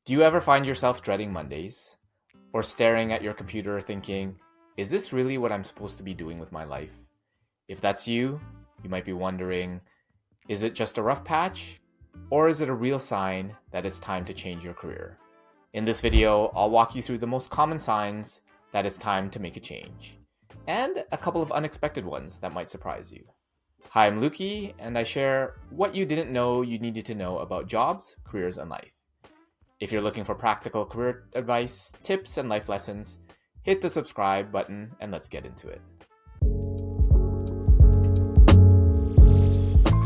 Do you ever find yourself dreading Mondays? Or staring at your computer thinking, is this really what I'm supposed to be doing with my life? If that's you, you might be wondering, is it just a rough patch? Or is it a real sign that it's time to change your career? In this video, I'll walk you through the most common signs that it's time to make a change, and a couple of unexpected ones that might surprise you. Hi, I'm Lukey, and I share what you didn't know you needed to know about jobs, careers, and life. If you're looking for practical career advice, tips, and life lessons, hit the subscribe button and let's get into it.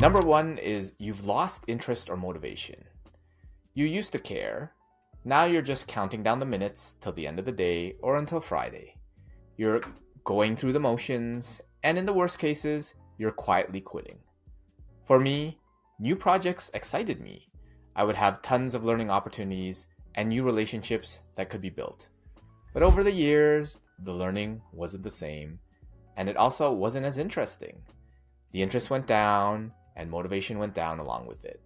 Number one is you've lost interest or motivation. You used to care. Now you're just counting down the minutes till the end of the day or until Friday. You're going through the motions, and in the worst cases, you're quietly quitting. For me, new projects excited me. I would have tons of learning opportunities and new relationships that could be built. But over the years, the learning wasn't the same, and it also wasn't as interesting. The interest went down, and motivation went down along with it.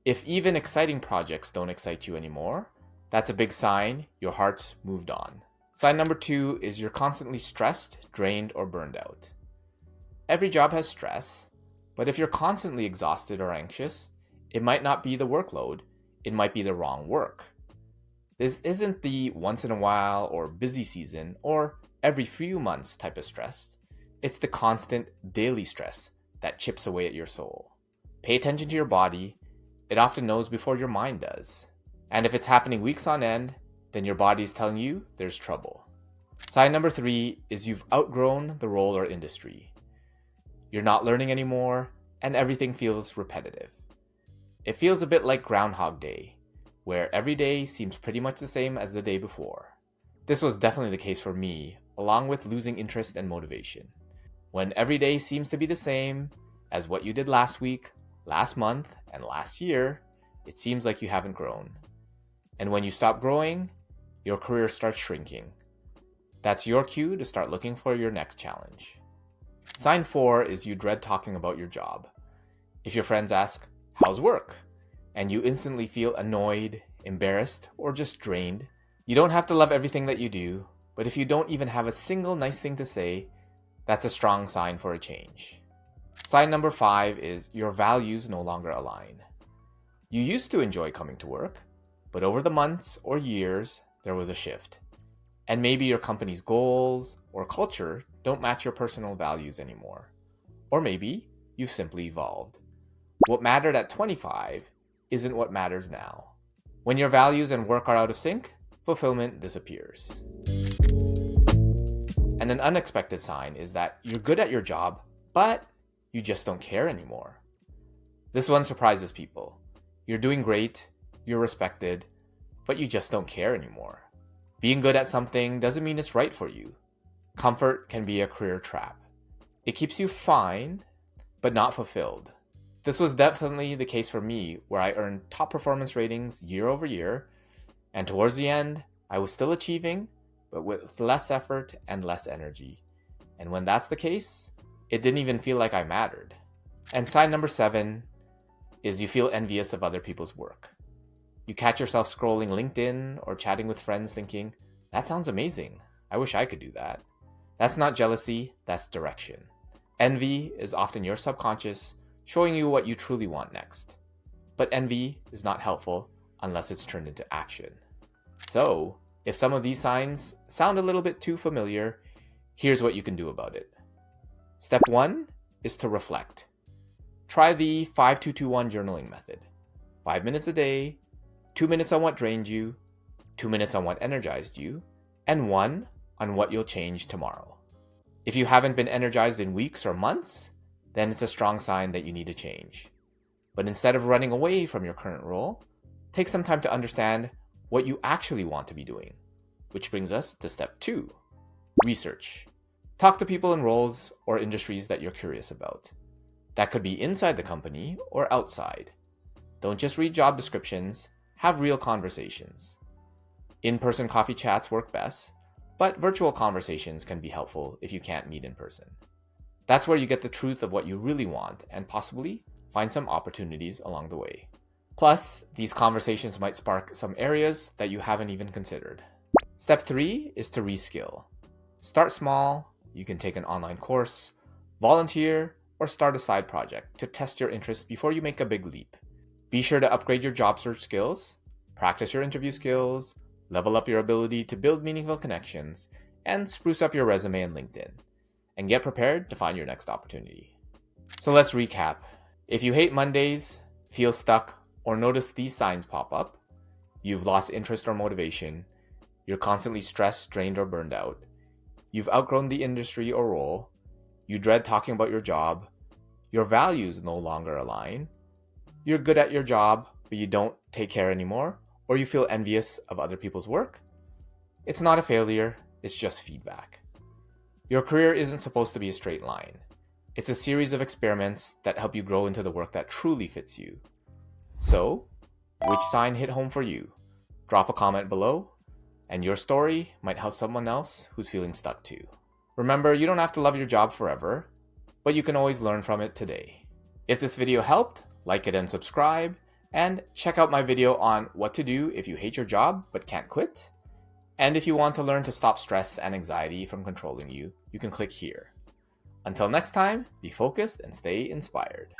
If even exciting projects don't excite you anymore, that's a big sign your heart's moved on. Sign number two is you're constantly stressed, drained, or burned out. Every job has stress, but if you're constantly exhausted or anxious, it might not be the workload, it might be the wrong work. This isn't the once in a while or busy season or every few months type of stress. It's the constant daily stress that chips away at your soul. Pay attention to your body. It often knows before your mind does. And if it's happening weeks on end, then your body is telling you there's trouble. Sign number three is you've outgrown the role or industry. You're not learning anymore, and everything feels repetitive. It feels a bit like Groundhog Day, where every day seems pretty much the same as the day before. This was definitely the case for me, along with losing interest and motivation. When every day seems to be the same as what you did last week, last month, and last year, it seems like you haven't grown. And when you stop growing, your career starts shrinking. That's your cue to start looking for your next challenge. Sign four is you dread talking about your job. If your friends ask, "How's work?" and you instantly feel annoyed, embarrassed, or just drained, you don't have to love everything that you do, but if you don't even have a single nice thing to say, that's a strong sign for a change. Sign number five is your values no longer align. You used to enjoy coming to work, but over the months or years, there was a shift. And maybe your company's goals or culture don't match your personal values anymore. Or maybe you've simply evolved. What mattered at 25 isn't what matters now. When your values and work are out of sync, fulfillment disappears. And an unexpected sign is that you're good at your job, but you just don't care anymore. This one surprises people. You're doing great, you're respected, but you just don't care anymore. Being good at something doesn't mean it's right for you. Comfort can be a career trap. It keeps you fine, but not fulfilled. This was definitely the case for me, where I earned top performance ratings year over year, and towards the end, I was still achieving, but with less effort and less energy. And when that's the case, it didn't even feel like I mattered. And sign number seven is you feel envious of other people's work. You catch yourself scrolling LinkedIn or chatting with friends thinking, that sounds amazing. I wish I could do that. That's not jealousy, that's direction. Envy is often your subconscious showing you what you truly want next. But envy is not helpful unless it's turned into action. So, if some of these signs sound a little bit too familiar, here's what you can do about it. Step one is to reflect. Try the 5-2-2-1 journaling method. 5 minutes a day, 2 minutes on what drained you, 2 minutes on what energized you, and 1 on what you'll change tomorrow. If you haven't been energized in weeks or months, then it's a strong sign that you need to change. But instead of running away from your current role, take some time to understand what you actually want to be doing. Which brings us to step two, research. Talk to people in roles or industries that you're curious about. That could be inside the company or outside. Don't just read job descriptions, have real conversations. In-person coffee chats work best, but virtual conversations can be helpful if you can't meet in person. That's where you get the truth of what you really want and possibly find some opportunities along the way. Plus, these conversations might spark some areas that you haven't even considered. Step 3 is to reskill. Start small. You can take an online course, volunteer, or start a side project to test your interest before you make a big leap. Be sure to upgrade your job search skills, practice your interview skills, level up your ability to build meaningful connections, and spruce up your resume and LinkedIn. And get prepared to find your next opportunity. So let's recap. If you hate Mondays, feel stuck, or notice these signs pop up, you've lost interest or motivation, you're constantly stressed, drained, or burned out, you've outgrown the industry or role, you dread talking about your job, your values no longer align, you're good at your job, but you don't take care anymore, or you feel envious of other people's work, it's not a failure, it's just feedback. Your career isn't supposed to be a straight line. It's a series of experiments that help you grow into the work that truly fits you. So, which sign hit home for you? Drop a comment below, and your story might help someone else who's feeling stuck too. Remember, you don't have to love your job forever, but you can always learn from it today. If this video helped, like it and subscribe, and check out my video on what to do if you hate your job but can't quit. And if you want to learn to stop stress and anxiety from controlling you, you can click here. Until next time, be focused and stay inspired.